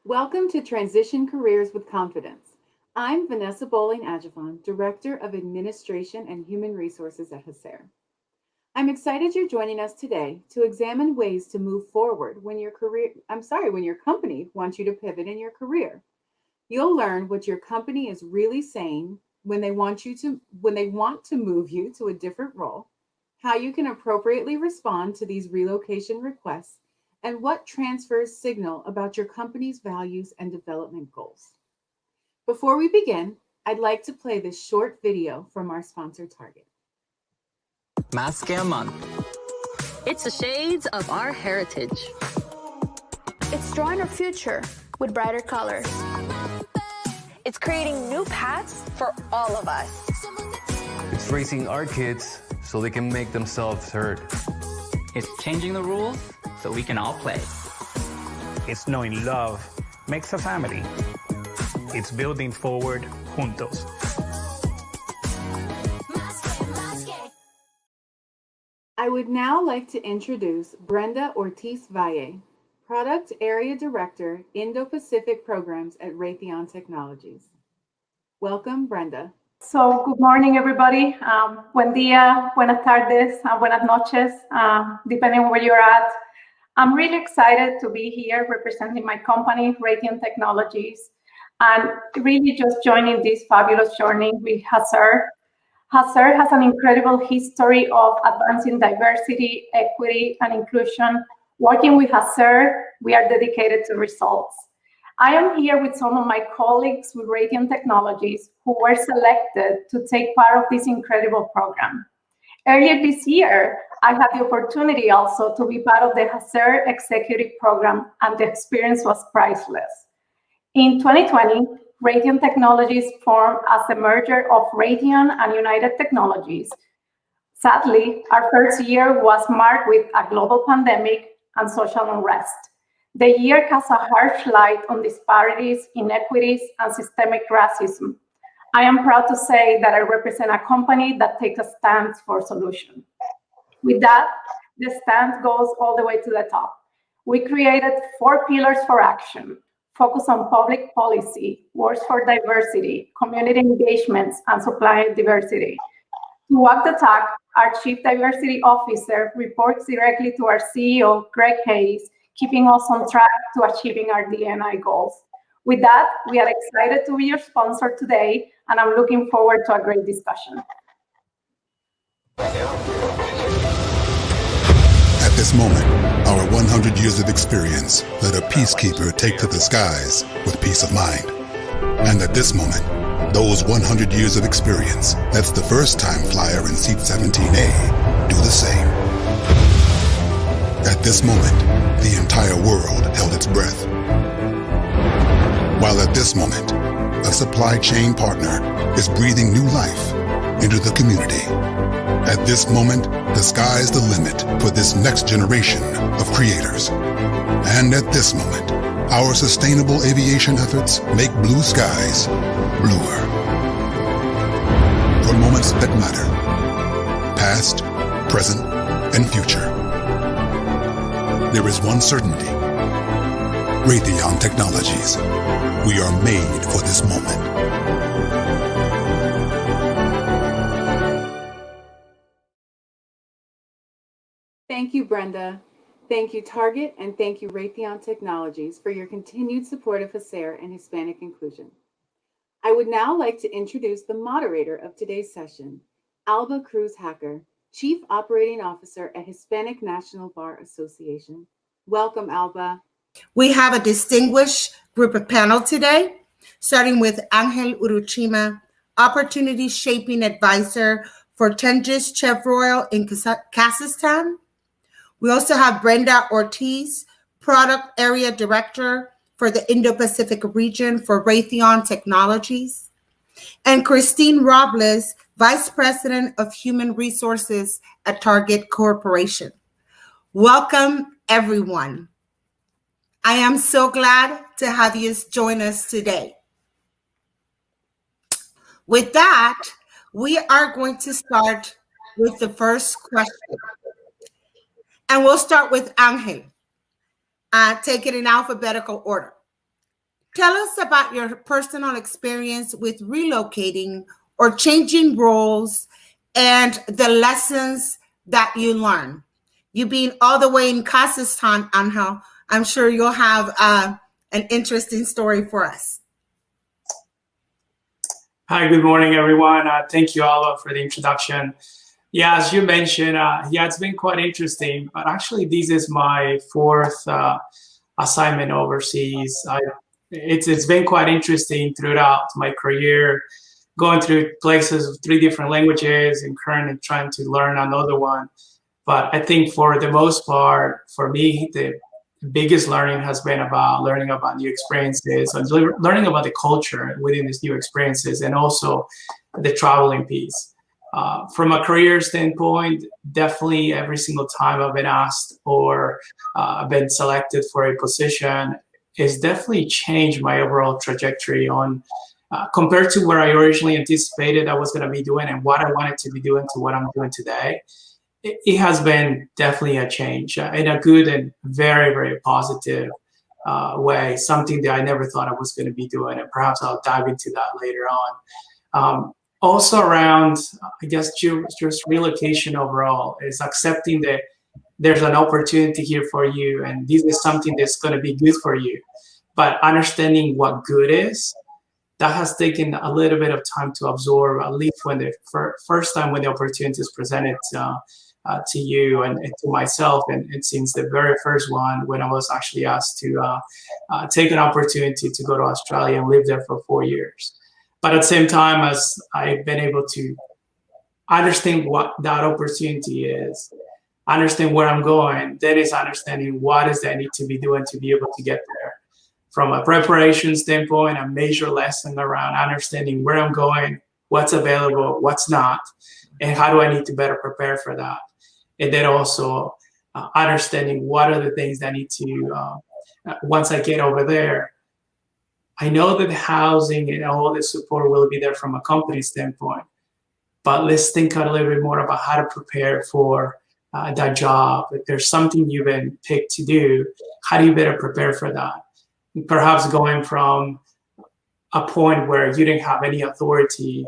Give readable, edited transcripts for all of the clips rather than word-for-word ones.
Welcome to Transition Careers with Confidence. I'm Vanessa Bowling Ajafon, Director of Administration and Human Resources at HACR. I'm excited you're joining us today to examine ways to move forward when your company wants you to pivot in your career. You'll learn what your company is really saying when they want to move you to a different role, how you can appropriately respond to these relocation requests, and what transfers signal about your company's values and development goals. Before we begin, I'd like to play this short video from our sponsor Target. Mask a month. It's the shades of our heritage. It's drawing our future with brighter colors. It's creating new paths for all of us. It's raising our kids so they can make themselves heard. It's changing the rules so we can all play. It's knowing love makes a family. It's building forward juntos. I would now like to introduce Brenda Ortiz Valle, Product Area Director, Indo-Pacific Programs at Raytheon Technologies. Welcome, Brenda. So, good morning, everybody. Buen día, buenas tardes, buenas noches, depending on where you're at. I'm really excited to be here representing my company, Raytheon Technologies, and really just joining this fabulous journey with HACR. HACR has an incredible history of advancing diversity, equity, and inclusion. Working with HACR, we are dedicated to results. I am here with some of my colleagues with Raytheon Technologies who were selected to take part of this incredible program. Earlier this year, I had the opportunity also to be part of the HACR Executive Program, and the experience was priceless. In 2020, Raytheon Technologies formed as a merger of Raytheon and United Technologies. Sadly, our first year was marked with a global pandemic and social unrest. The year casts a harsh light on disparities, inequities, and systemic racism. I am proud to say that I represent a company that takes a stance for solution. With that, the stance goes all the way to the top. We created 4 pillars for action: focus on public policy, works for diversity, community engagements, and supplier diversity. To walk the talk, our Chief Diversity Officer reports directly to our CEO, Greg Hayes, keeping us on track to achieving our D&I goals. With that, we are excited to be your sponsor today, and I'm looking forward to a great discussion. At this moment, our 100 years of experience let a peacekeeper take to the skies with peace of mind. And at this moment, those 100 years of experience lets the first-time flyer in Seat 17A do the same. At this moment, the entire world held its breath. While at this moment, a supply chain partner is breathing new life into the community. At this moment, the sky's the limit for this next generation of creators. And at this moment, our sustainable aviation efforts make blue skies bluer. For moments that matter, past, present, and future, there is one certainty: Raytheon Technologies. We are made for this moment. Thank you, Brenda. Thank you, Target, and thank you, Raytheon Technologies, for your continued support of HACR and Hispanic inclusion. I would now like to introduce the moderator of today's session, Alba Cruz Hacker, Chief Operating Officer at Hispanic National Bar Association. Welcome, Alba. We have a distinguished group of panel today, starting with Angel Uruchima, Opportunity Shaping Advisor for Tenjis Chevroil in Kazakhstan. We also have Brenda Ortiz, Product Area Director for the Indo-Pacific region for Raytheon Technologies, and Christine Robles, Vice President of Human Resources at Target Corporation. Welcome, everyone. I am so glad to have you join us today. With that, we are going to start with the first question. And we'll start with Angel. Take it in alphabetical order. Tell us about your personal experience with relocating or changing roles and the lessons that you learn. You being all the way in Kazakhstan, Angel, I'm sure you'll have an interesting story for us. Hi, good morning, everyone. Thank you, Ala, for the introduction. Yeah, as you mentioned, yeah, it's been quite interesting, but actually this is my fourth assignment overseas. It's been quite interesting throughout my career, going through places with 3 different languages and currently trying to learn another one. But I think for the most part, for me, the biggest learning has been about learning about new experiences and learning about the culture within these new experiences, and also the traveling piece. From a career standpoint, definitely every single time I've been asked or been selected for a position, it's definitely changed my overall trajectory on compared to where I originally anticipated I was going to be doing and what I wanted to be doing to what I'm doing today. It has been definitely a change in a good and very, very positive way, something that I never thought I was going to be doing. And perhaps I'll dive into that later on. Also around, I guess, just relocation overall is accepting that there's an opportunity here for you and this is something that's going to be good for you. But understanding what good is, that has taken a little bit of time to absorb, at least when the first time when the opportunity is presented to you and to myself. And since the very first one, when I was actually asked to take an opportunity to go to Australia and live there for 4 years. But at the same time, as I've been able to understand what that opportunity is, understand where I'm going, that is understanding what is that I need to be doing to be able to get there. From a preparation standpoint, a major lesson around understanding where I'm going, what's available, what's not, and how do I need to better prepare for that. And then also understanding what are the things that I need to, once I get over there, I know that the housing and all the support will be there from a company standpoint, but let's think a little bit more about how to prepare for that job. If there's something you've been picked to do, how do you better prepare for that? And perhaps going from a point where you didn't have any authority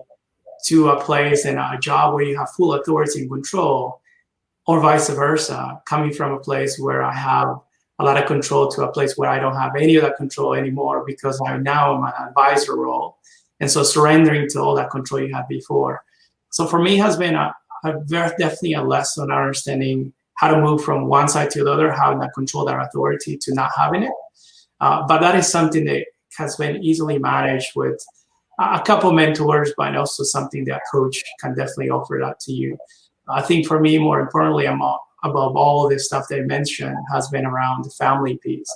to a place and a job where you have full authority and control, or vice versa, coming from a place where I have a lot of control to a place where I don't have any of that control anymore because I now am an advisor role. And so surrendering to all that control you had before. So for me, it has been definitely a lesson understanding how to move from one side to the other, how to control that authority to not having it. But that is something that has been easily managed with a couple mentors, but also something that coach can definitely offer that to you. I think for me, more importantly, above all of this stuff they mentioned, has been around the family piece.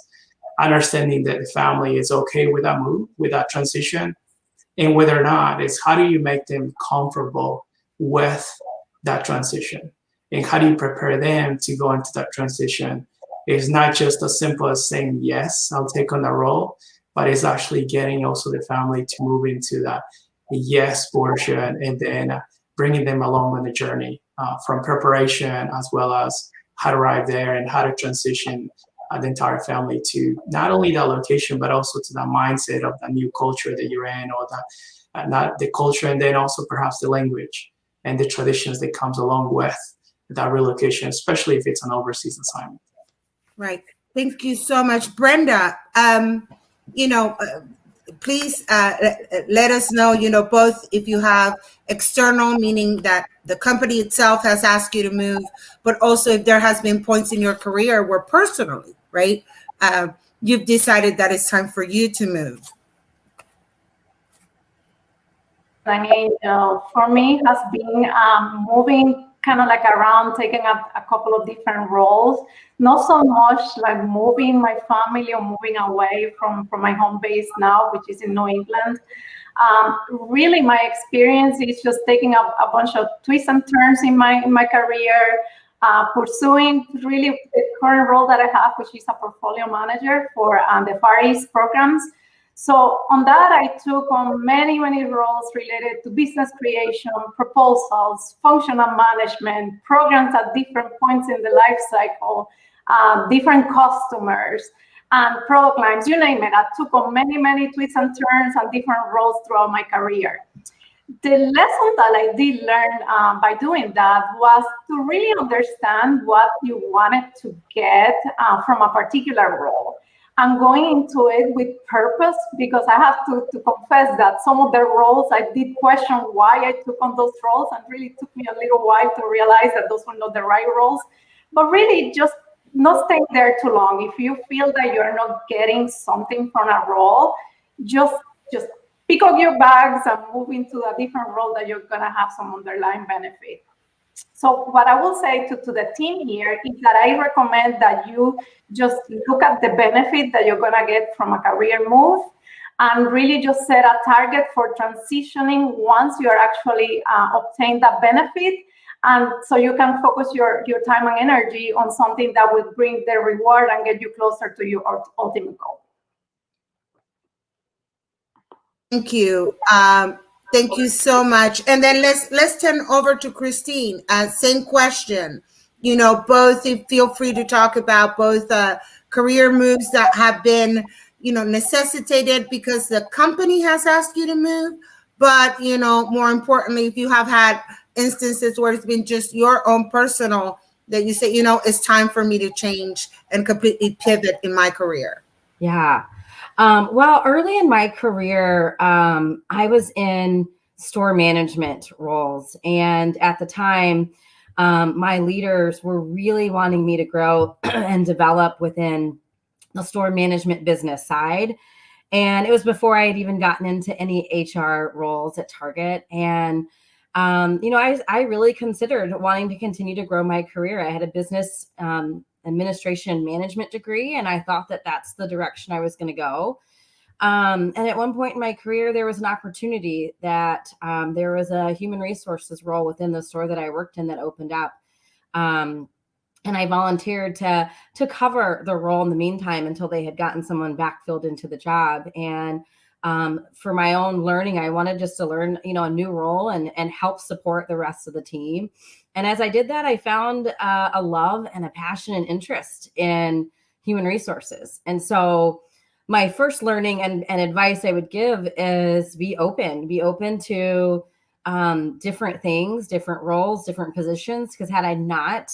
Understanding that the family is okay with that move, with that transition, and whether or not, it's how do you make them comfortable with that transition? And how do you prepare them to go into that transition? It's not just as simple as saying, yes, I'll take on the role, but it's actually getting also the family to move into that yes portion and then bringing them along on the journey from preparation as well as how to arrive there and how to transition the entire family to not only that location, but also to that mindset of the new culture that you're in, or that not the culture, and then also perhaps the language and the traditions that comes along with that relocation, especially if it's an overseas assignment. Right. Thank you so much, Brenda. Please let us know, both if you have external, meaning that the company itself has asked you to move, but also if there has been points in your career where personally, right, you've decided that it's time for you to move. I mean, for me, has been moving kind of like around, taking up a couple of different roles. Not so much like moving my family or moving away from my home base now, which is in New England. Really, my experience is just taking up a bunch of twists and turns in my career, pursuing really the current role that I have, which is a portfolio manager for the Far East programs. So on that, I took on many roles related to business creation, proposals, functional management, programs at different points in the life cycle, different customers. and product lines, you name it. I took on many, many twists and turns and different roles throughout my career. The lesson that I did learn by doing that was to really understand what you wanted to get from a particular role and going into it with purpose, because I have to confess that some of the roles I did question why I took on those roles, and really took me a little while to realize that those were not the right roles. But really just not staying there too long. If you feel that you're not getting something from a role, just pick up your bags and move into a different role that you're gonna have some underlying benefit. So what I will say to the team here is that I recommend that you just look at the benefit that you're gonna get from a career move, and really just set a target for transitioning once you're actually obtain that benefit. And so you can focus your time and energy on something that would bring the reward and get you closer to your ultimate goal. Thank you. Thank you so much. And then let's turn over to Christine. Same question. You know, both, feel free to talk about both career moves that have been, you know, necessitated because the company has asked you to move. But, you know, more importantly, if you have had instances where it's been just your own personal, that you say, you know, it's time for me to change and completely pivot in my career. Yeah. Well, early in my career, I was in store management roles. And at the time, my leaders were really wanting me to grow and develop within the store management business side. And it was before I had even gotten into any HR roles at Target. And, you know, I really considered wanting to continue to grow my career. I had a business administration and management degree, and I thought that that's the direction I was going to go. And at one point in my career, there was an opportunity that there was a human resources role within the store that I worked in that opened up. And I volunteered to cover the role in the meantime until they had gotten someone backfilled into the job. And for my own learning, I wanted just to learn, you know, a new role and help support the rest of the team. And as I did that, I found a love and a passion and interest in human resources. And so my first learning and advice I would give is be open to different things, different roles, different positions. Because had I not,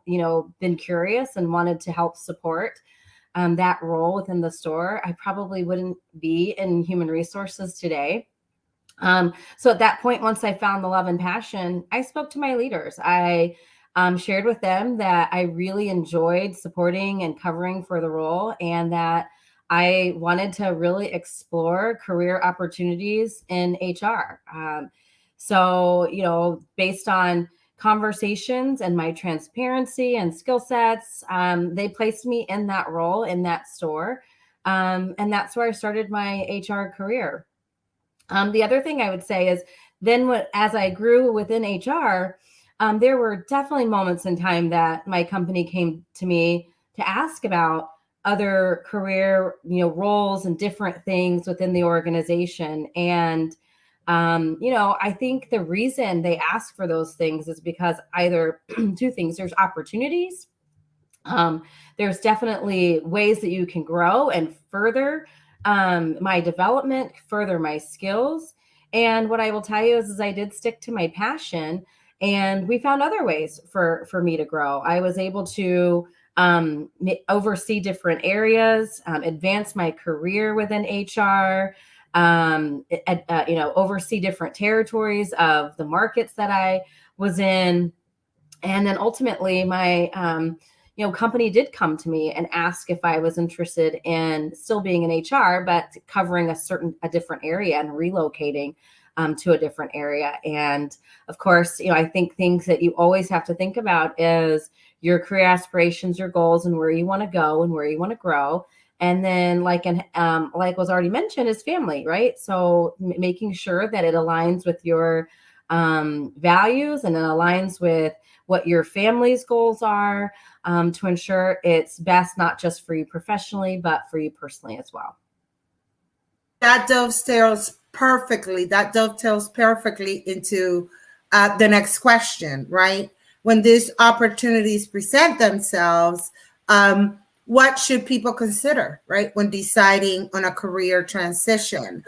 you know, been curious and wanted to help support that role within the store, I probably wouldn't be in human resources today. So at that point, once I found the love and passion, I spoke to my leaders. I shared with them that I really enjoyed supporting and covering for the role, and that I wanted to really explore career opportunities in HR. So, you know, based on conversations and my transparency and skill sets, they placed me in that role in that store. And that's where I started my HR career. The other thing I would say is then as I grew within HR, there were definitely moments in time that my company came to me to ask about other career, you know, roles and different things within the organization. And, you know, I think the reason they ask for those things is because either two things: there's opportunities. There's definitely ways that you can grow and further my development, further my skills. And what I will tell you is I did stick to my passion, and we found other ways for me to grow. I was able to oversee different areas, advance my career within HR, you know, oversee different territories of the markets that I was in. And then ultimately my, you know, company did come to me and ask if I was interested in still being in HR, but covering a different area and relocating to a different area. And of course, you know, I think things that you always have to think about is your career aspirations, your goals, and where you want to go and where you want to grow. And then like was already mentioned, is family, right? So making sure that it aligns with your values and it aligns with what your family's goals are, to ensure it's best, not just for you professionally, but for you personally as well. That dovetails perfectly into the next question, right? When these opportunities present themselves, what should people consider, right, when deciding on a career transition?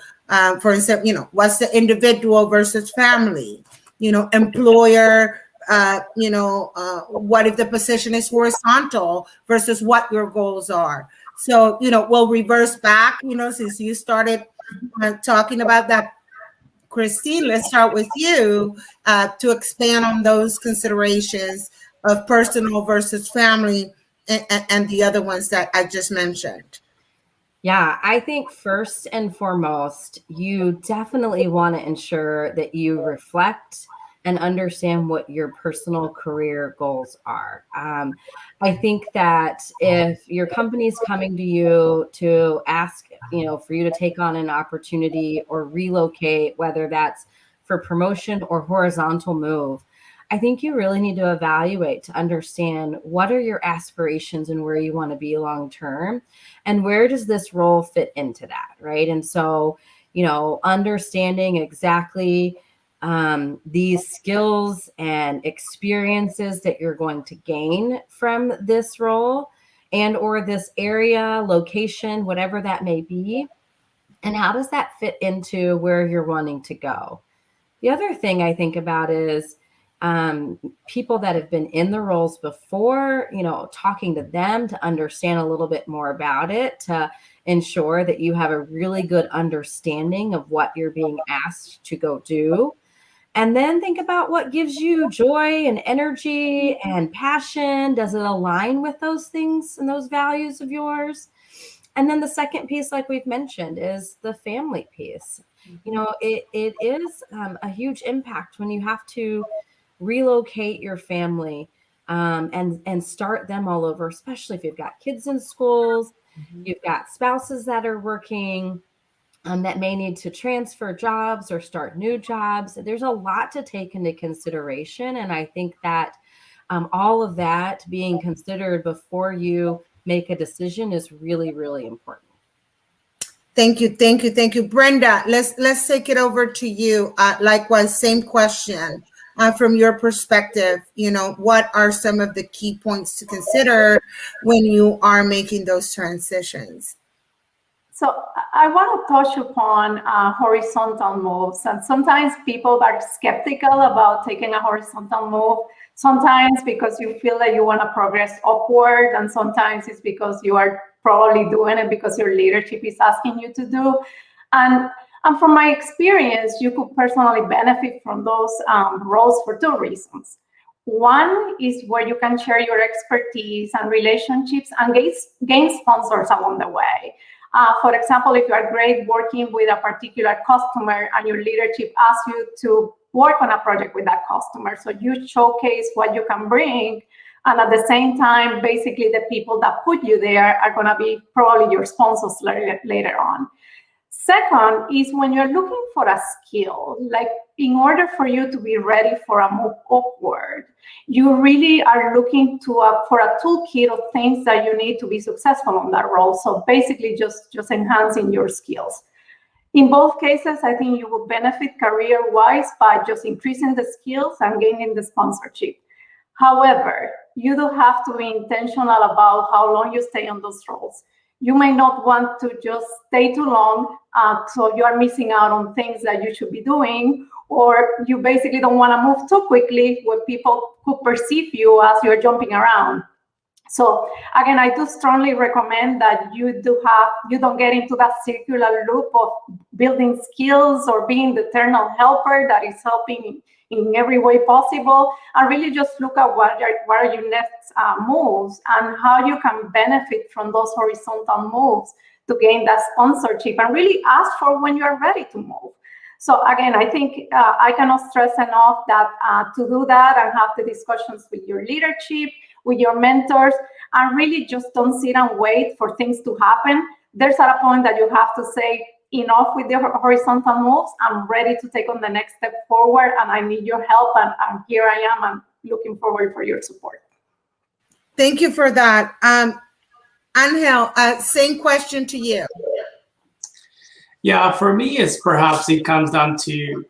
For instance, what's the individual versus family? Employer, what if the position is horizontal versus what your goals are? So, we'll reverse back, since you started talking about that. Christine, let's start with you to expand on those considerations of personal versus family and the other ones that I just mentioned. Yeah, I think first and foremost, you definitely want to ensure that you reflect and understand what your personal career goals are. I think that if your company's coming to you to ask, for you to take on an opportunity or relocate, whether that's for promotion or horizontal move, I think you really need to evaluate to understand what are your aspirations and where you want to be long term, and where does this role fit into that, right? And so, understanding exactly these skills and experiences that you're going to gain from this role and or this area, location, whatever that may be, and how does that fit into where you're wanting to go. The other thing I think about is people that have been in the roles before, talking to them to understand a little bit more about it, to ensure that you have a really good understanding of what you're being asked to go do. And then think about what gives you joy and energy and passion. Does it align with those things and those values of yours? And then the second piece, like we've mentioned, is the family piece. It is a huge impact when you have to relocate your family and start them all over, especially if you've got kids in schools, you've got spouses that are working, that may need to transfer jobs or start new jobs. There's a lot to take into consideration. And I think that all of that being considered before you make a decision is really, really important. Thank you. Brenda, let's take it over to you. Likewise, same question. From your perspective, what are some of the key points to consider when you are making those transitions? So I want to touch upon horizontal moves. And sometimes people are skeptical about taking a horizontal move. Sometimes because you feel that you want to progress upward, and sometimes it's because you are probably doing it because your leadership is asking you to do. And from my experience, you could personally benefit from those roles for two reasons. One is where you can share your expertise and relationships and gain sponsors along the way. For example, if you are great working with a particular customer and your leadership asks you to work on a project with that customer, so you showcase what you can bring, and at the same time, basically the people that put you there are going to be probably your sponsors later on. Second is when you're looking for a skill, like in order for you to be ready for a move upward, you really are looking for a toolkit of things that you need to be successful on that role. So basically just enhancing your skills. In both cases, I think you will benefit career-wise by just increasing the skills and gaining the sponsorship. However, you do have to be intentional about how long you stay on those roles. You may not want to just stay too long, so you are missing out on things that you should be doing, or you basically don't want to move too quickly where people could perceive you as you're jumping around. So again, I do strongly recommend that you don't get into that circular loop of building skills or being the eternal helper that is helping in every way possible, and really just look at what are your next moves and how you can benefit from those horizontal moves to gain that sponsorship, and really ask for when you're ready to move. So again, I think I cannot stress enough that to do that and have the discussions with your leadership, with your mentors, and really just don't sit and wait for things to happen. There's at a point that you have to say, enough with the horizontal moves. I'm ready to take on the next step forward, and I need your help, and here I am. I'm looking forward for your support. Thank you for that. Angel, same question to you. Yeah, for me, it comes down to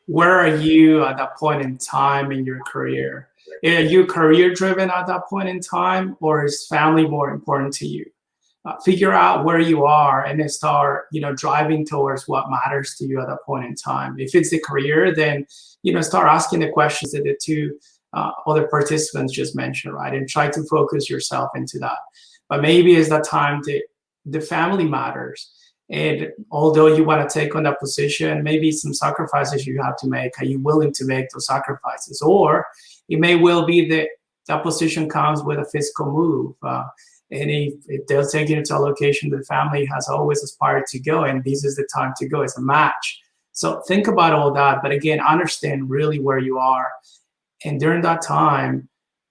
where are you at that point in time in your career? Are you career driven at that point in time, or is family more important to you? Figure out where you are and then start, driving towards what matters to you at that point in time. If it's the career, then, start asking the questions that the two other participants just mentioned, right? And try to focus yourself into that. But maybe it's that time that the family matters. And although you want to take on that position, maybe some sacrifices you have to make. Are you willing to make those sacrifices? Or it may well be that that position comes with a fiscal move. And if they'll take you into a location the family has always aspired to go, and this is the time to go, it's a match. So think about all that. But again, understand really where you are. And during that time,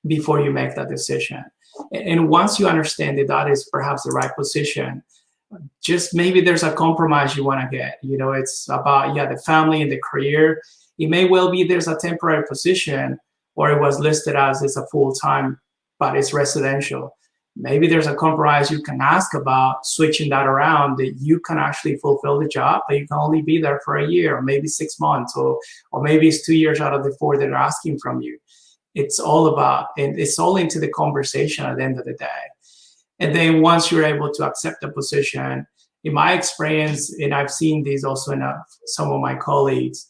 before you make that decision. And once you understand that that is perhaps the right position, just maybe there's a compromise you want to get. It's about, the family and the career. It may well be there's a temporary position, or it was listed as it's a full-time, but it's residential. Maybe there's a compromise you can ask about switching that around, that you can actually fulfill the job, but you can only be there for a year, or maybe 6 months, or maybe it's 2 years out of the 4 that they're asking from you. It's all about, and it's all into the conversation at the end of the day. And then once you're able to accept the position, in my experience, and I've seen these also in some of my colleagues,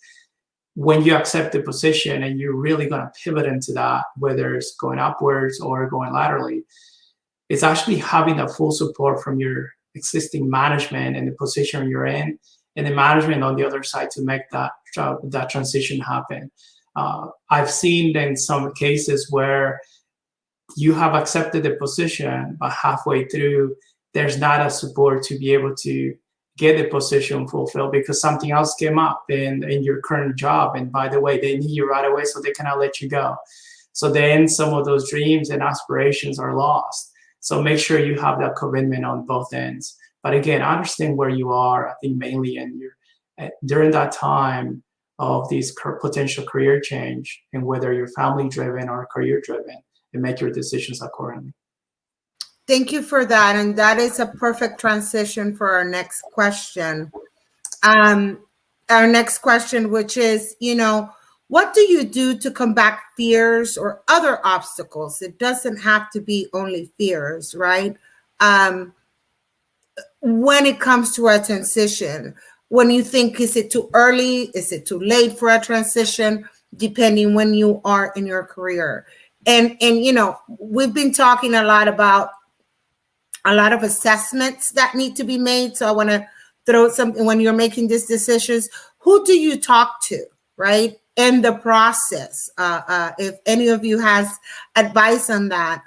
when you accept the position and you're really going to pivot into that, whether it's going upwards or going laterally, it's actually having that full support from your existing management and the position you're in, and the management on the other side to make that transition happen. I've seen in some cases where you have accepted the position, but halfway through, there's not a support to be able to get the position fulfilled because something else came up in your current job. And by the way, they need you right away, so they cannot let you go. So then some of those dreams and aspirations are lost. So make sure you have that commitment on both ends. But again, understand where you are, I think mainly during that time of this potential career change, and whether you're family driven or career driven, and make your decisions accordingly. Thank you for that. And that is a perfect transition for our next question. Our next question, which is, what do you do to combat fears or other obstacles? It doesn't have to be only fears, right? When it comes to a transition, when you think, is it too early? Is it too late for a transition? Depending when you are in your career. And we've been talking a lot about a lot of assessments that need to be made. So I want to throw something, when you're making these decisions, who do you talk to, right? In the process, if any of you has advice on that,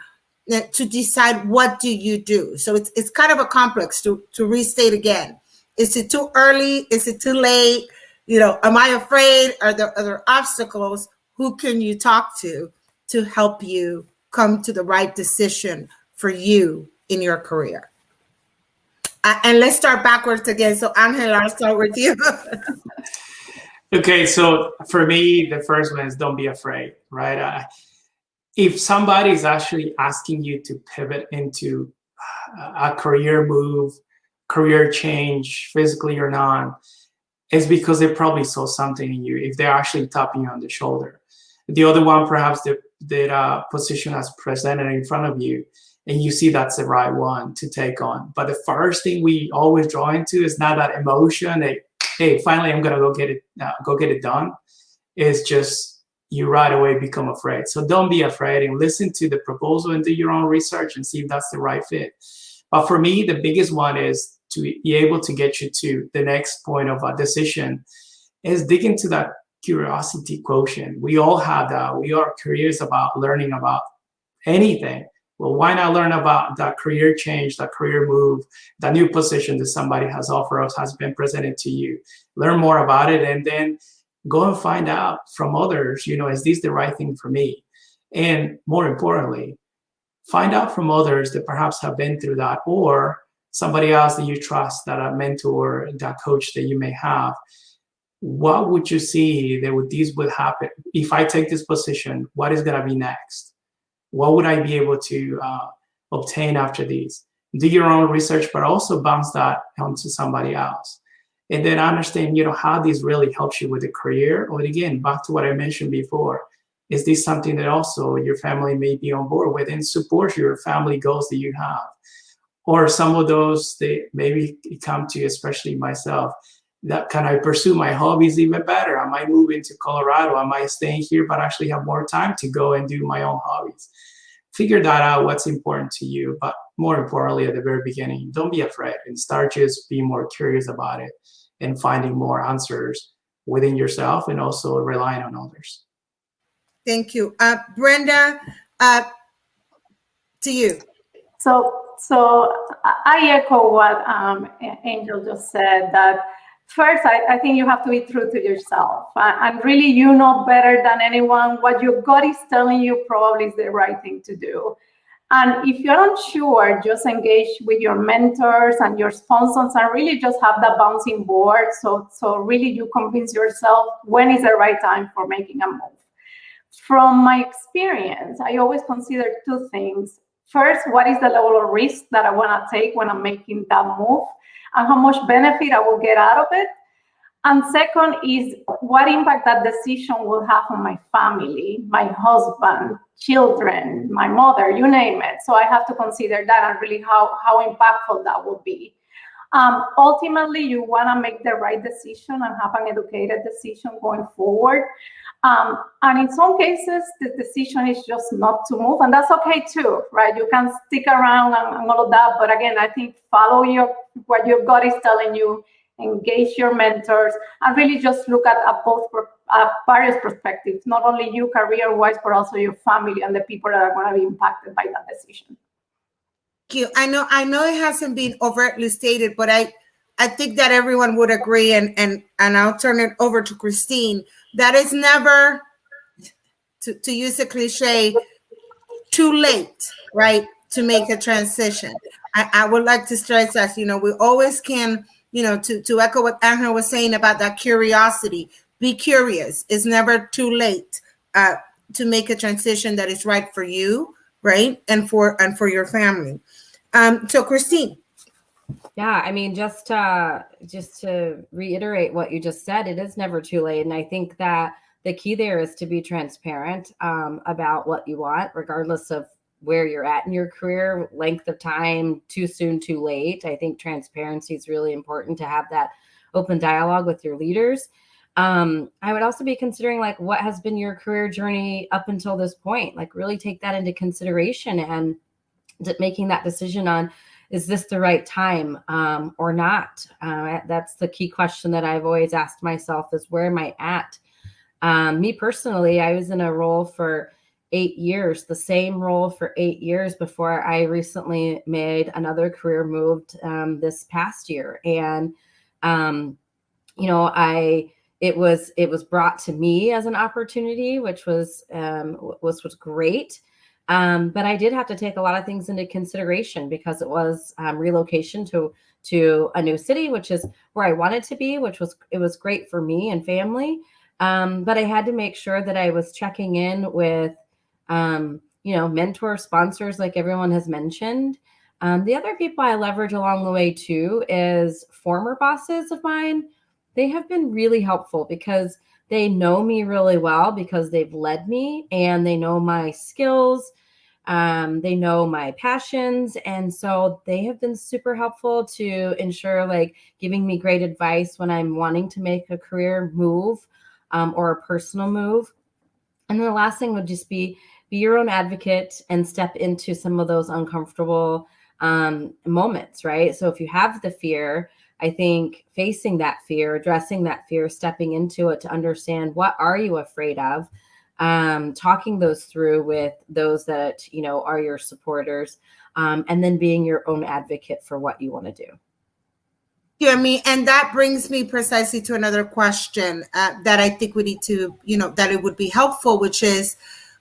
to decide what do you do. So it's kind of a complex to restate again. Is it too early? Is it too late? Am I afraid? Are there other obstacles? Who can you talk to help you come to the right decision for you in your career? And let's start backwards again. So Angel, I'll start with you. Okay, so for me, the first one is don't be afraid, right? If somebody is actually asking you to pivot into a career move, career change, physically or not, it's because they probably saw something in you, if they're actually tapping you on the shoulder. The other one, perhaps that position has presented in front of you, and you see that's the right one to take on. But the first thing we always draw into is not that emotion that, hey, finally I'm gonna go get it done. It's just you right away become afraid. So don't be afraid and listen to the proposal and do your own research and see if that's the right fit. But for me, the biggest one is to be able to get you to the next point of a decision is dig into that curiosity quotient. We all have that. We are curious about learning about anything. Well, why not learn about that career change, that career move, that new position that somebody has offered us, has been presented to you? Learn more about it, and then go and find out from others, is this the right thing for me? And more importantly, find out from others that perhaps have been through that, or somebody else that you trust, that a mentor, that coach that you may have. What would you see that this would happen? If I take this position, what is going to be next? What would I be able to obtain after these? Do your own research, but also bounce that onto somebody else. And then understand, how this really helps you with the career. Or again, back to what I mentioned before, is this something that also your family may be on board with and support your family goals that you have? Or some of those, they maybe come to, especially myself, that can I pursue my hobbies even better? I might move into Colorado. I might stay here, but actually have more time to go and do my own hobbies. Figure that out, what's important to you. But more importantly, at the very beginning, don't be afraid and start just being more curious about it and finding more answers within yourself and also relying on others. Thank you. Brenda, to you. So I echo what Angel just said, that first, I think you have to be true to yourself. And really, you know better than anyone what your gut is telling you probably is the right thing to do. And if you're unsure, just engage with your mentors and your sponsors and really just have that bouncing board. So really you convince yourself when is the right time for making a move. From my experience, I always consider two things. First, what is the level of risk that I want to take when I'm making that move and how much benefit I will get out of it? And second is what impact that decision will have on my family, my husband, children, my mother, you name it. So I have to consider that and really how impactful that will be. Ultimately, you want to make the right decision and have an educated decision going forward. And in some cases, the decision is just not to move, and that's okay too, right? You can stick around and all of that, but again, I think follow what your gut is telling you, engage your mentors, and really just look at both various perspectives, not only you career-wise, but also your family and the people that are going to be impacted by that decision. Thank you. I know it hasn't been overtly stated, but I think that everyone would agree, and I'll turn it over to Christine, that it's never, to use a cliche, too late, right, to make a transition. I would like to stress that, we always can, to echo what Angel was saying about that curiosity, be curious. It's never too late to make a transition that is right for you, right, and for your family. So Christine. Yeah, I mean, just to reiterate what you just said, it is never too late. And I think that the key there is to be transparent about what you want, regardless of where you're at in your career, length of time, too soon, too late. I think transparency is really important to have that open dialogue with your leaders. I would also be considering like what has been your career journey up until this point, like really take that into consideration and making that decision on, is this the right time or not? That's the key question that I've always asked myself is, where am I at? Me personally, I was in a role for 8 years, the same role for 8 years before I recently made another career move this past year. And, it was brought to me as an opportunity, which was great. But I did have to take a lot of things into consideration because it was relocation to a new city, which is where I wanted to be, it was great for me and family. But I had to make sure that I was checking in with, mentor sponsors, like everyone has mentioned. The other people I leverage along the way too is former bosses of mine. They have been really helpful because they know me really well because they've led me and they know my skills. They know my passions. And so they have been super helpful to ensure like giving me great advice when I'm wanting to make a career move or a personal move. And then the last thing would just be your own advocate and step into some of those uncomfortable moments, right? So if you have the fear, I think facing that fear, addressing that fear, stepping into it to understand what are you afraid of, talking those through with those that, are your supporters, and then being your own advocate for what you want to do. Yeah, and that brings me precisely to another question that I think we need to, that it would be helpful, which is,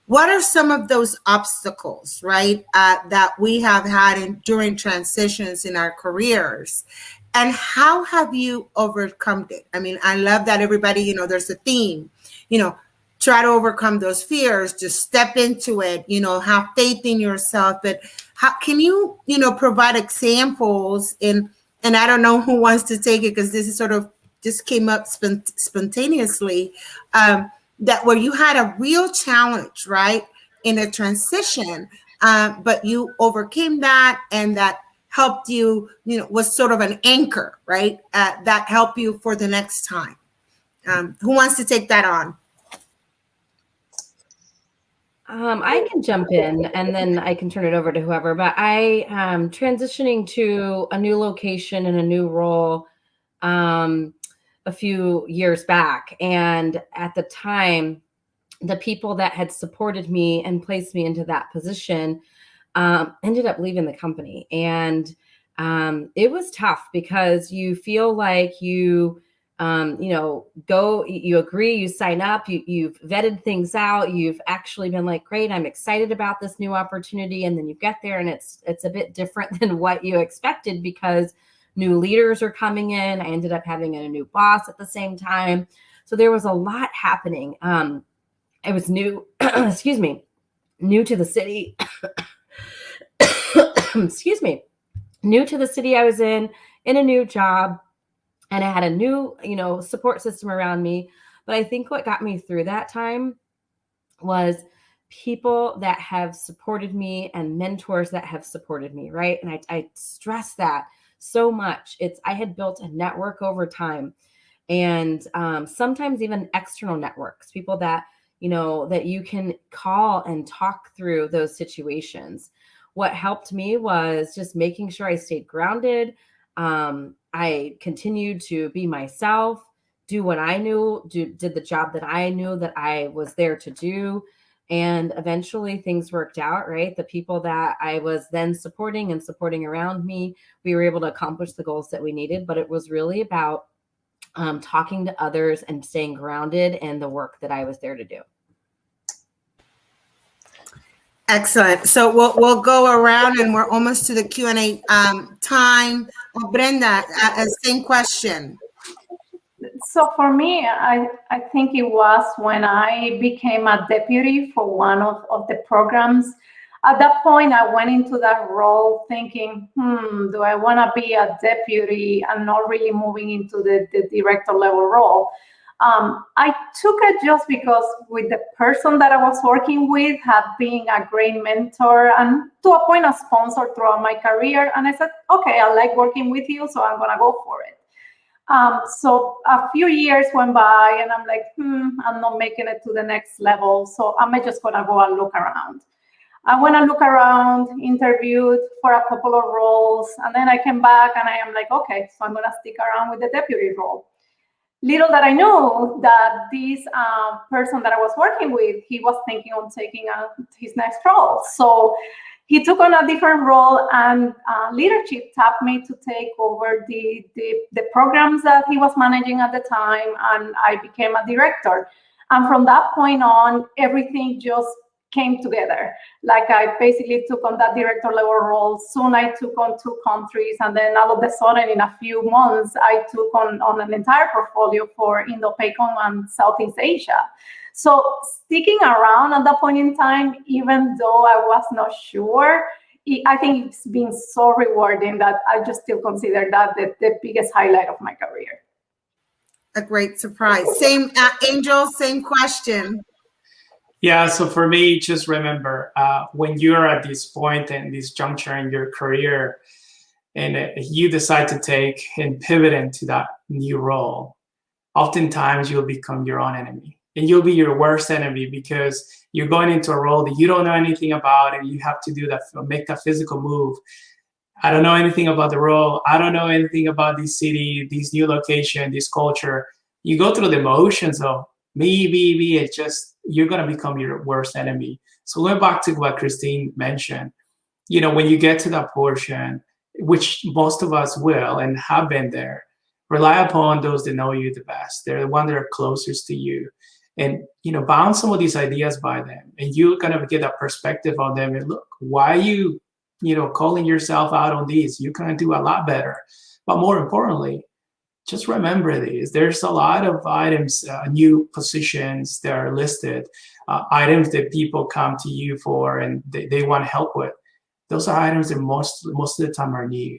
what are some of those obstacles, right, that we have had during transitions in our careers? And how have you overcome it? I love that everybody, there's a theme, try to overcome those fears, just step into it, have faith in yourself. But how can you, provide examples and I don't know who wants to take it because this is sort of just came up spontaneously. that where you had a real challenge, right, in a transition, but you overcame that, and that helped you, was sort of an anchor, right, that helped you for the next time. Who wants to take that on? I can jump in and then I can turn it over to whoever, but I transitioning to a new location and a new role a few years back. And at the time, the people that had supported me and placed me into that position ended up leaving the company. And it was tough because you feel like you agree, you sign up, you've vetted things out, you've actually been like, great, I'm excited about this new opportunity. And then you get there and it's a bit different than what you expected because new leaders are coming in. I ended up having a new boss at the same time. So there was a lot happening. I was new, excuse me, new to the city. Excuse me, new to the city I was in a new job. And I had a new, support system around me. But I think what got me through that time was people that have supported me and mentors that have supported me, right? And I stress that so much. I had built a network over time, and sometimes even external networks, people that, that you can call and talk through those situations. What helped me was just making sure I stayed grounded. I continued to be myself, do what I knew, did the job that I knew that I was there to do. And eventually things worked out, right? The people that I was then supporting around me, we were able to accomplish the goals that we needed. But it was really about talking to others and staying grounded in the work that I was there to do. Excellent. So we'll go around, and we're almost to the Q&A time. Brenda, same question. So for me, I think it was when I became a deputy for one of the programs. At that point, I went into that role thinking, do I want to be a deputy and not really moving into the director level role? I took it just because with the person that I was working with had been a great mentor and to a point a sponsor throughout my career. And I said, okay, I like working with you, so I'm going to go for it. So a few years went by and I'm like, I'm not making it to the next level. So I'm just going to go and look around. I went and looked around, interviewed for a couple of roles, and then I came back and I am like, okay, so I'm going to stick around with the deputy role. Little that I knew that this person that I was working with, he was thinking on taking his next role. So he took on a different role, and leadership tapped me to take over the programs that he was managing at the time, and I became a director. And from that point on, everything just came together. Like I basically took on that director level role. Soon I took on 2 countries, and then all of a sudden in a few months, I took on an entire portfolio for Indo-PACOM and Southeast Asia. So sticking around at that point in time, even though I was not sure, I think it's been so rewarding that I just still consider that the biggest highlight of my career. A great surprise. Same, Angel, same question. Yeah, so for me, just remember, when you're at this point and this juncture in your career, and you decide to take and pivot into that new role, oftentimes you'll become your own enemy. And you'll be your worst enemy because you're going into a role that you don't know anything about, and you have to do that, make that physical move. I don't know anything about the role. I don't know anything about this city, this new location, this culture. You go through the motions of me. It's just, you're going to become your worst enemy. So going back to what Christine mentioned, when you get to that portion, which most of us will and have been there, rely upon those that know you the best. They're the ones that are closest to you. And, bounce some of these ideas by them. And you kind of get that perspective on them. And look, why are you, calling yourself out on these? You can do a lot better. But more importantly, just remember these. There's a lot of items, new positions that are listed, items that people come to you for and they want help with. Those are items that most of the time are new.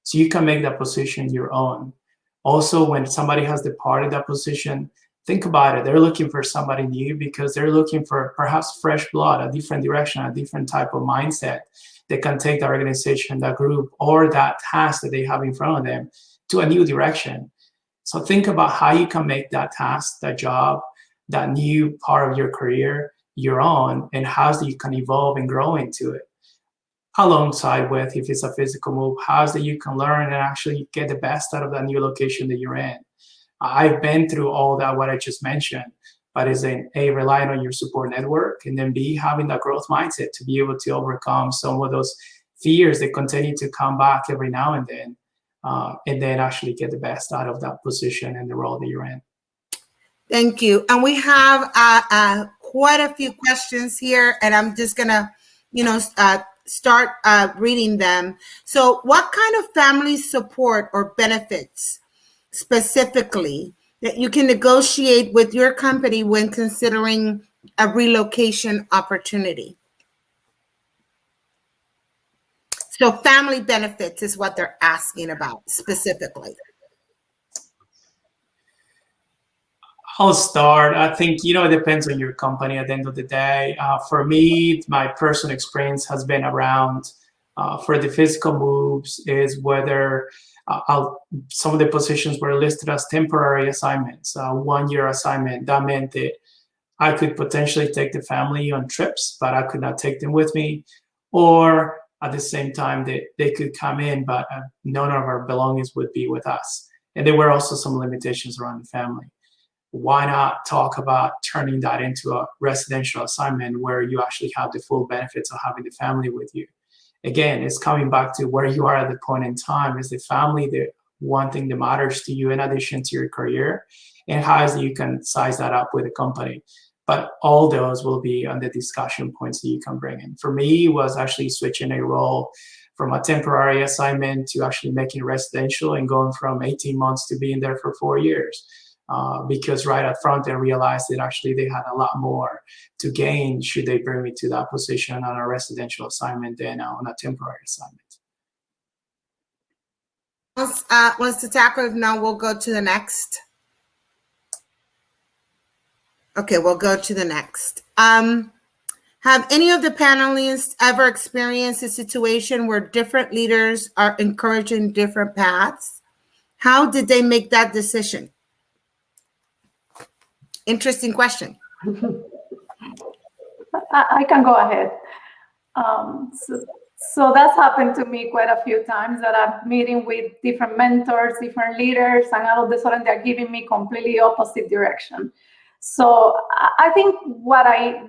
So you can make that position your own. Also, when somebody has departed that position, think about it. They're looking for somebody new because they're looking for perhaps fresh blood, a different direction, a different type of mindset that can take the organization, that group, or that task that they have in front of them to a new direction. So think about how you can make that task, that job, that new part of your career your own, and how you can evolve and grow into it. Alongside with, if it's a physical move, how's that you can learn and actually get the best out of that new location that you're in. I've been through all that, what I just mentioned, but it's A, relying on your support network, and then B, having that growth mindset to be able to overcome some of those fears that continue to come back every now and then actually get the best out of that position and the role that you're in. Thank you. And we have quite a few questions here, and I'm just gonna, start reading them. So what kind of family support or benefits specifically that you can negotiate with your company when considering a relocation opportunity? So family benefits is what they're asking about specifically. I'll start. I think, it depends on your company at the end of the day. For me, my personal experience has been around for the physical moves is whether some of the positions were listed as temporary assignments, 1-year assignment. That meant that I could potentially take the family on trips, but I could not take them with me. Or at the same time, they could come in, but none of our belongings would be with us. And there were also some limitations around the family. Why not talk about turning that into a residential assignment where you actually have the full benefits of having the family with you? Again, it's coming back to where you are at the point in time. Is the family the one thing that matters to you in addition to your career? And how is it you can size that up with a company? But all those will be on the discussion points that you can bring in. For me, it was actually switching a role from a temporary assignment to actually making it residential and going from 18 months to being there for 4 years. Because right up front, they realized that actually they had a lot more to gain should they bring me to that position on a residential assignment than on a temporary assignment. Wants to tackle? If not, we'll go to the next. Okay, we'll go to the next. Have any of the panelists ever experienced a situation where different leaders are encouraging different paths? How did they make that decision? Interesting question. I can go ahead. So that's happened to me quite a few times, that I'm meeting with different mentors, different leaders, and all of a sudden they're giving me completely opposite direction. So I think what I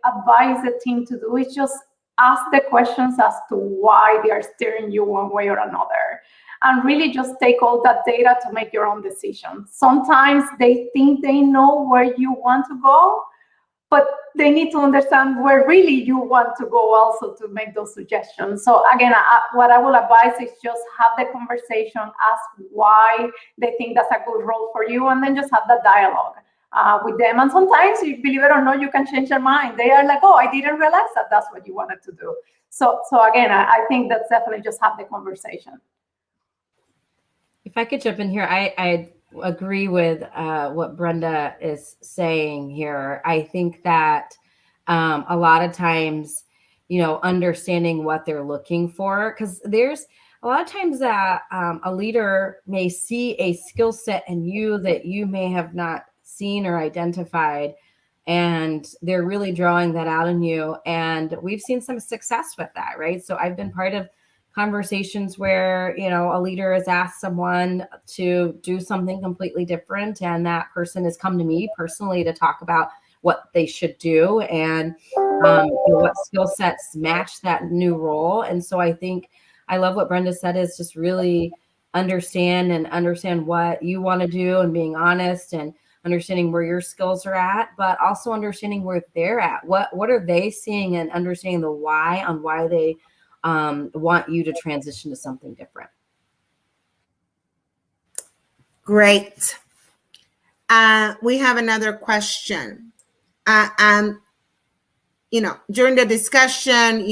advise the team to do is just ask the questions as to why they are steering you one way or another, and really just take all that data to make your own decision. Sometimes they think they know where you want to go, but they need to understand where really you want to go also to make those suggestions. So again, what I will advise is just have the conversation, ask why they think that's a good role for you, and then just have that dialogue with them. And sometimes, believe it or not, you can change their mind. They are like, oh, I didn't realize that that's what you wanted to do. So again, I think that's definitely just have the conversation. If I could jump in here, I agree with what Brenda is saying here. I think that a lot of times, understanding what they're looking for, because there's a lot of times that a leader may see a skill set in you that you may have not seen or identified, and they're really drawing that out in you. And we've seen some success with that, right? So I've been part of conversations where, a leader has asked someone to do something completely different, and that person has come to me personally to talk about what they should do and what skill sets match that new role. And so I think I love what Brenda said, is just really understand what you want to do, and being honest and understanding where your skills are at, but also understanding where they're at. What are they seeing, and understanding the why on why they want you to transition to something different. Great. We have another question. During the discussion,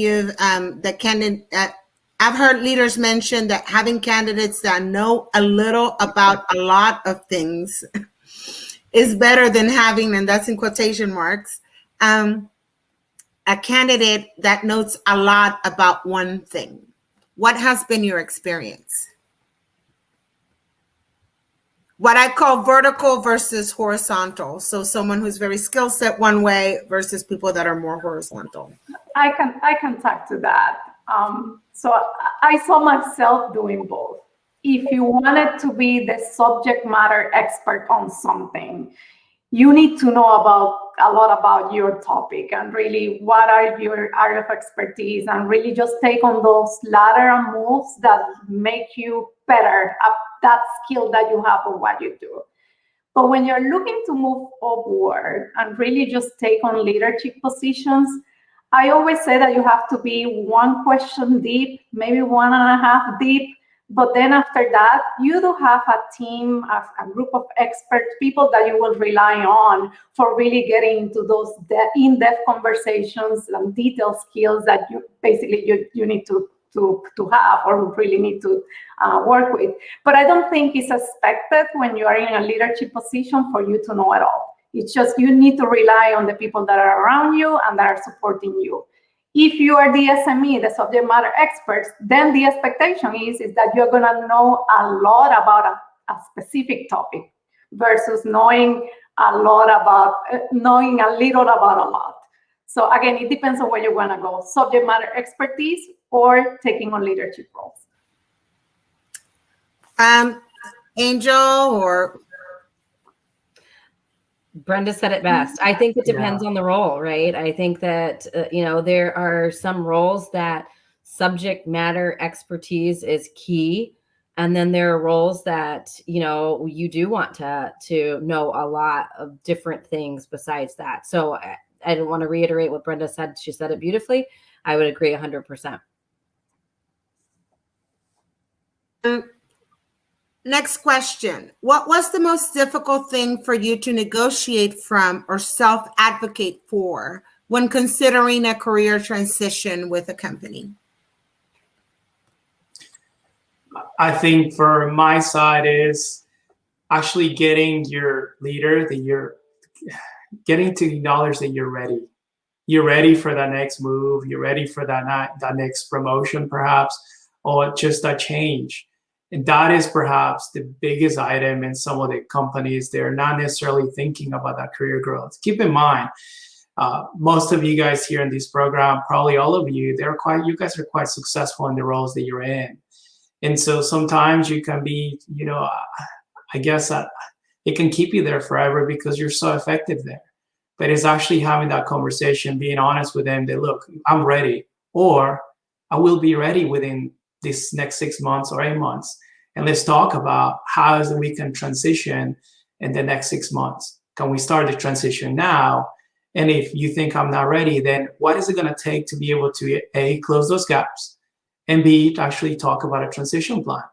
I've heard leaders mention that having candidates that know a little about a lot of things is better than having, and that's in quotation marks, a candidate that knows a lot about one thing. What has been your experience? What I call vertical versus horizontal. So someone who's very skill set one way versus people that are more horizontal. I can talk to that. So I saw myself doing both. If you wanted to be the subject matter expert on something, you need to know a lot about your topic and really what are your area of expertise, and really just take on those lateral moves that make you better at that skill that you have or what you do. But when you're looking to move upward and really just take on leadership positions, I always say that you have to be one question deep, maybe 1.5 deep. But then after that, you do have a team, a group of experts, people that you will rely on for really getting into those in-depth conversations and detailed skills that you need to have or really need to work with. But I don't think it's expected when you are in a leadership position for you to know it all. It's just you need to rely on the people that are around you and that are supporting you. If you are the SME, the subject matter experts, then the expectation is that you're going to know a lot about a specific topic versus knowing a little about a lot. So again, it depends on where you want to go, subject matter expertise or taking on leadership roles. Angel or Brenda said it best. I think it depends on the role, right? I think that, there are some roles that subject matter expertise is key. And then there are roles that, you do want to know a lot of different things besides that. So I didn't want to reiterate what Brenda said. She said it beautifully. I would agree 100%. Next question. What was the most difficult thing for you to negotiate from or self-advocate for when considering a career transition with a company? I think for my side is actually getting your leader getting to acknowledge that you're ready. You're ready for that next move. You're ready for that next promotion, perhaps, or just a change. And that is perhaps the biggest item in some of the companies. They're not necessarily thinking about that career growth. Keep in mind, most of you guys here in this program, probably all of you, you guys are quite successful in the roles that you're in. And so sometimes you can be, I guess it can keep you there forever because you're so effective there. But it's actually having that conversation, being honest with them that, look, I'm ready, or I will be ready within this next 6 months or 8 months. And let's talk about how we can transition in the next 6 months. Can we start the transition now? And if you think I'm not ready, then what is it going to take to be able to A, close those gaps, and B, to actually talk about a transition plan?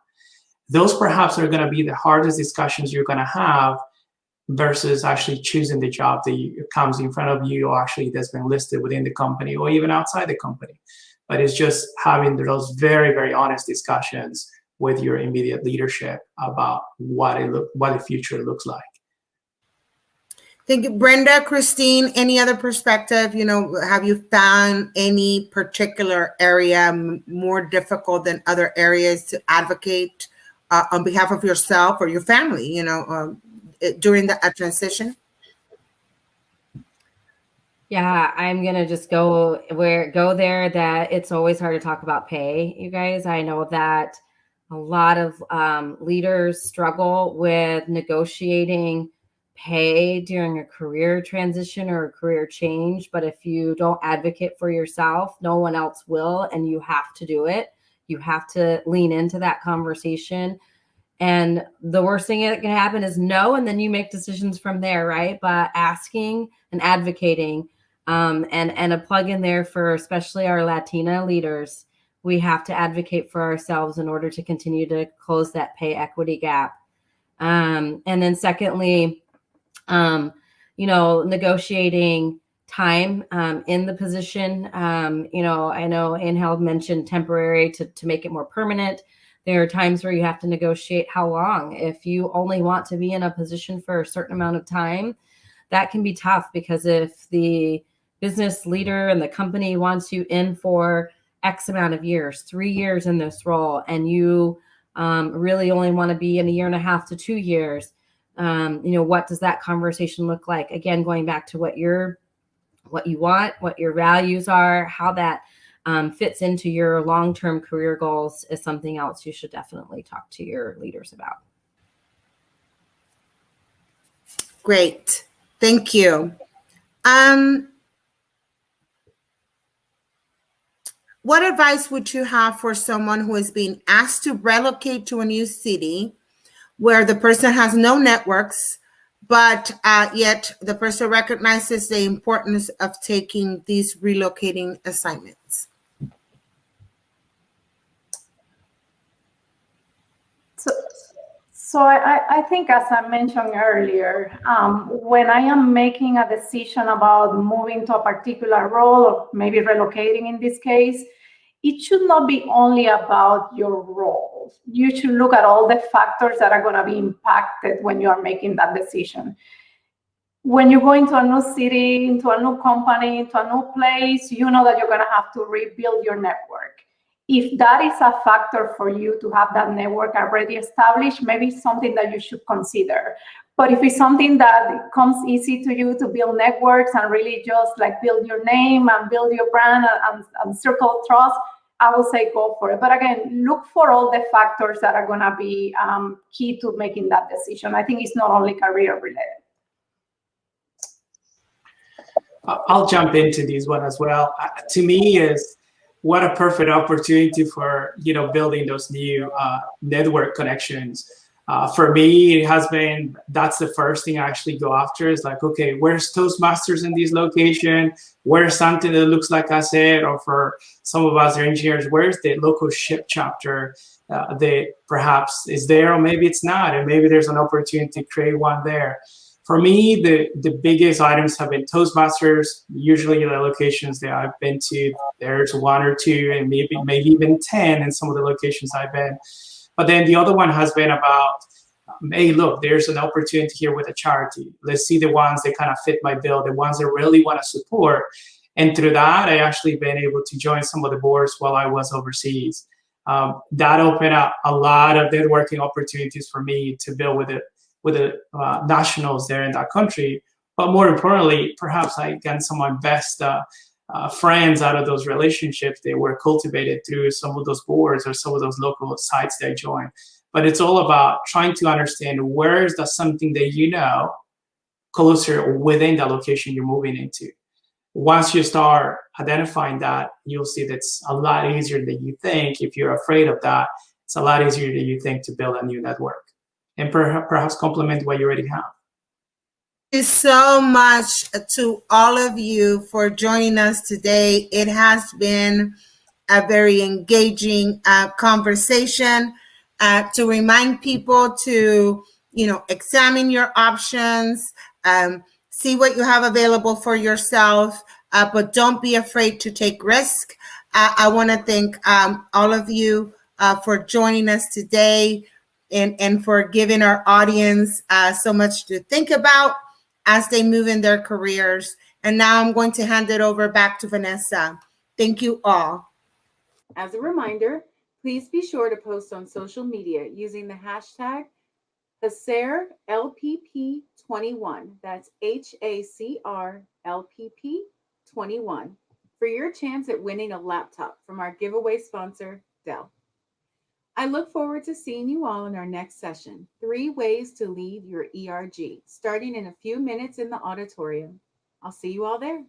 Those perhaps are going to be the hardest discussions you're going to have versus actually choosing the job that comes in front of you or actually that's been listed within the company or even outside the company. But it's just having those very, very honest discussions with your immediate leadership about what the future looks like. Thank you. Brenda, Christine, any other perspective? Have you found any particular area more difficult than other areas to advocate on behalf of yourself or your family, during a transition? Yeah, I'm going to just go there that it's always hard to talk about pay, you guys. I know that a lot of leaders struggle with negotiating pay during a career transition or a career change. But if you don't advocate for yourself, no one else will, and you have to do it. You have to lean into that conversation. And the worst thing that can happen is no, and then you make decisions from there, right? But asking and advocating, and a plug in there for especially our Latina leaders, we have to advocate for ourselves in order to continue to close that pay equity gap. And then secondly, negotiating time in the position. I know Angel mentioned temporary to make it more permanent. There are times where you have to negotiate how long. If you only want to be in a position for a certain amount of time, that can be tough, because if the business leader and the company wants you in for X amount of years, 3 years in this role, and you really only want to be in 1.5 to 2 years, what does that conversation look like? Again, going back to what you want, what your values are, how that fits into your long-term career goals is something else you should definitely talk to your leaders about. Great. Thank you. What advice would you have for someone who is being asked to relocate to a new city where the person has no networks, but yet the person recognizes the importance of taking these relocating assignments? So I think, as I mentioned earlier, when I am making a decision about moving to a particular role, or maybe relocating in this case, it should not be only about your role. You should look at all the factors that are going to be impacted when you are making that decision. When you go into a new city, into a new company, into a new place, you know that you're going to have to rebuild your network. If that is a factor for you to have that network already established, maybe it's something that you should consider. But if it's something that comes easy to you to build networks and really just like build your name and build your brand and circle trust, I will say go for it. But again, look for all the factors that are going to be key to making that decision. I think it's not only career related. I'll jump into this one as well. To me, is what a perfect opportunity for building those new network connections. For me, it has been, that's the first thing I actually go after, is like, okay, where's Toastmasters in this location? Where's something that looks like HACR? Or for some of us, engineers, where's the local ship chapter that perhaps is there, or maybe it's not, and maybe there's an opportunity to create one there. For me, the biggest items have been Toastmasters. Usually the locations that I've been to, there's 1 or 2, and maybe even 10 in some of the locations I've been. But then the other one has been about, hey, look, there's an opportunity here with a charity. Let's see the ones that kind of fit my bill, the ones that really want to support. And through that, I actually been able to join some of the boards while I was overseas. That opened up a lot of networking opportunities for me to build with the nationals there in that country. But more importantly, perhaps I got some of my best friends out of those relationships. They were cultivated through some of those boards or some of those local sites they joined. But it's all about trying to understand where is that something that closer within the location you're moving into. Once you start identifying that, you'll see that's a lot easier than you think. If you're afraid of that, it's a lot easier than you think to build a new network and perhaps complement what you already have. Thank you so much to all of you for joining us today. It has been a very engaging conversation to remind people to, examine your options, see what you have available for yourself, but don't be afraid to take risk. I want to thank all of you for joining us today and for giving our audience so much to think about as they move in their careers. And now I'm going to hand it over back to Vanessa. Thank you all. As a reminder, please be sure to post on social media using the hashtag HACR LPP21. That's HACR LPP21 for your chance at winning a laptop from our giveaway sponsor, Dell. I look forward to seeing you all in our next session, 3 Ways to Lead Your ERG, starting in a few minutes in the auditorium. I'll see you all there.